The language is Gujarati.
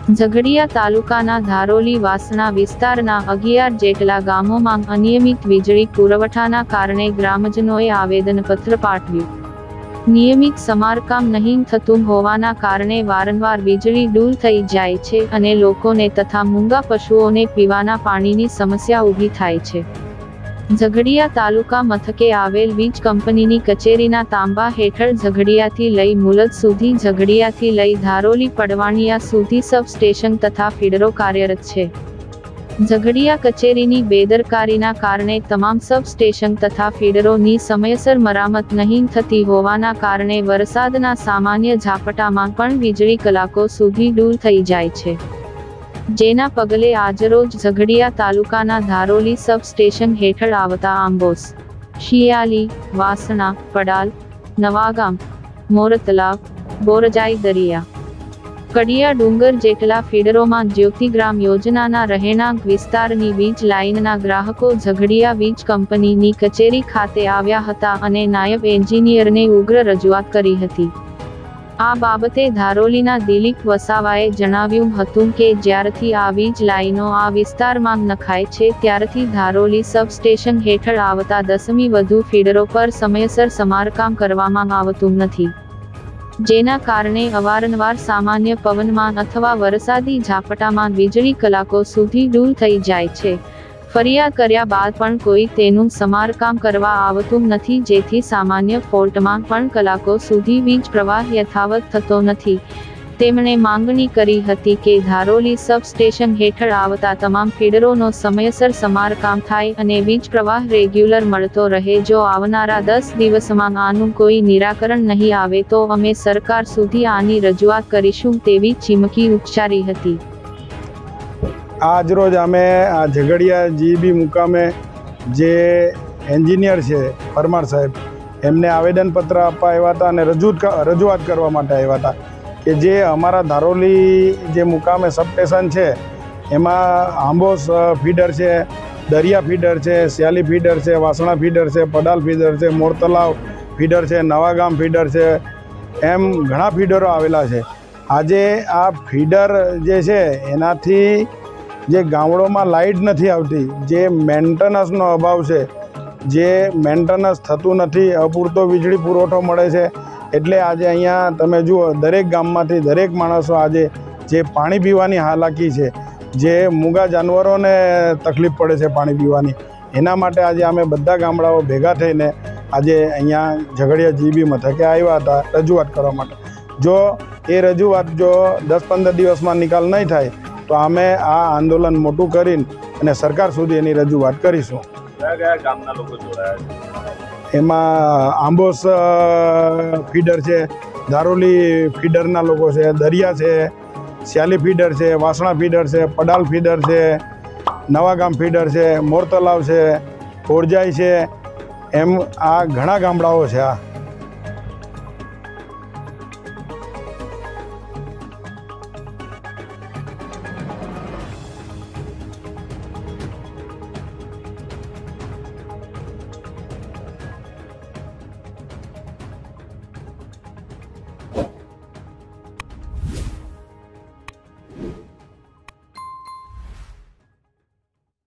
ઝઘડિયા તાલુકાના ધારોલી વાસણા વિસ્તારના 11 જેટલા ગામોમાં અનિયમિત વીજળી પુરવઠાના કારણે ગ્રામજનોએ આવેદનપત્ર પાઠવ્યું. નિયમિત સમારકામ નહીં થતું હોવાના કારણે વારંવાર વીજળી ડૂલ થઈ જાય છે અને લોકોને તથા મૂંગા પશુઓને પીવાના પાણીની સમસ્યા ઊભી થાય છે. ઝઘડિયા તાલુકા મથકે આવેલ વીજ કંપનીની કચેરીના તાંબા હેઠળ ઝઘડિયાથી લઈ મુલદ સુધી, ઝઘડિયાથી લઈ ધારોલી પડવાણિયા સુધી સબ સ્ટેશન તથા ફીડરો કાર્યરત છે. ઝઘડિયા કચેરીની બેદરકારીના કારણે તમામ સબ સ્ટેશન તથા ફીડરોની સમયસર મરામત નહીં થતી હોવાના કારણે વરસાદના સામાન્ય ઝાપટામાં પણ વીજળી કલાકો સુધી ડૂલ થઈ જાય છે. જેના પગલે આજરોજ ઝઘડિયા તાલુકાના ધારોલી સબ સ્ટેશન હેઠળ આવતા આંબોસ, શિયાલી, વાસણા, પડાલ, નવાગામ, મોરતલાવ, બોરજાઈ દરિયા, કડિયા ડુંગર જેટલા ફીડરોમાં જ્યોતિગ્રામ યોજનાના રહેણાંક વિસ્તારની વીજ લાઇનના ગ્રાહકો ઝઘડિયા વીજ કંપનીની કચેરી ખાતે આવ્યા હતા અને નાયબ એન્જિનિયરને ઉગ્ર રજૂઆત કરી હતી. આ બાબતે ધારોલીના દિલીપ વસાવાએ જણાવ્યું હતું કે જ્યારથી આ વીજ લાઇનો આ વિસ્તારમાં નખાય છે ત્યારથી ધારોલી સબ સ્ટેશન હેઠળ આવતા 10મી વધુ ફીડરો પર સમયસર સમારકામ કરવામાં આવતું નથી. જેના કારણે અવારનવાર સામાન્ય પવનમાં અથવા વરસાદી ઝાપટામાં વીજળી કલાકો સુધી ડૂલ થઈ જાય છે. ફરિયાદ કર્યા બાદ પણ કોઈ તેનું સમારકામ કરવા આવતું નથી, જેથી સામાન્ય ફોલ્ટમાં પણ કલાકો સુધી વીજ પ્રવાહ યથાવત થતો નથી. તેમણે માંગણી કરી હતી કે ધારોલી સબ સ્ટેશન હેઠળ આવતા તમામ ફીડરોનો સમયસર સમારકામ થાય અને વીજ પ્રવાહ રેગ્યુલર મળતો રહે. જો આવનારા 10 દિવસમાં આનું કોઈ નિરાકરણ નહીં આવે તો અમે સરકાર સુધી આની રજૂઆત કરીશું તેવી ચીમકી ઉચ્ચારી હતી. આજ રોજ અમે આ ઝઘડિયા જીબી મુકામે જે એન્જિનિયર છે પરમાર સાહેબ, એમને આવેદનપત્ર આપવા આવ્યા હતા અને રજૂઆત કરવા માટે આવ્યા હતા કે જે અમારા ધારોલી જે મુકામે સબસ્ટેશન છે એમાં આંબોસ ફીડર છે, દરિયા ફીડર છે, શિયાલી ફીડર છે, વાસણા ફીડર છે, પડાલ ફીડર છે, મોરતલાવ ફીડર છે, નવાગામ ફીડર છે, એમ ઘણા ફીડરો આવેલા છે. આજે આ ફીડર જે છે એનાથી જે ગામડોમાં લાઇટ નથી આવતી, જે મેન્ટેનન્સનો અભાવ છે, જે મેન્ટેનન્સ થતું નથી, અપૂરતો વીજળી પુરવઠો મળે છે. એટલે આજે અહીંયા તમે જુઓ દરેક ગામમાંથી દરેક માણસો આજે જે પાણી પીવાની હાલાકી છે, જે મૂંગા જાનવરોને તકલીફ પડે છે પાણી પીવાની, એના માટે આજે અમે બધા ગામડાઓ ભેગા થઈને આજે અહીંયા ઝઘડિયા જીબી મથકે આવ્યા હતા રજૂઆત કરવા માટે. જો એ રજૂઆત જો 10-15 દિવસમાં નિકાલ નહીં થાય તો અમે આ આંદોલન મોટું કરીને અને સરકાર સુધી એની રજૂઆત કરીશું. કયા ગામના લોકો જોડાયા છે? એમાં આંબોસ ફીડર છે, ધારોલી ફીડરના લોકો છે, દરિયા છે, શિયાલી ફીડર છે, વાસણા ફીડર છે, પડાલ ફીડર છે, નવાગામ ફીડર છે, મોરતલાવ છે, બોરજાઈ છે, એમ આ ઘણા ગામડાઓ છે.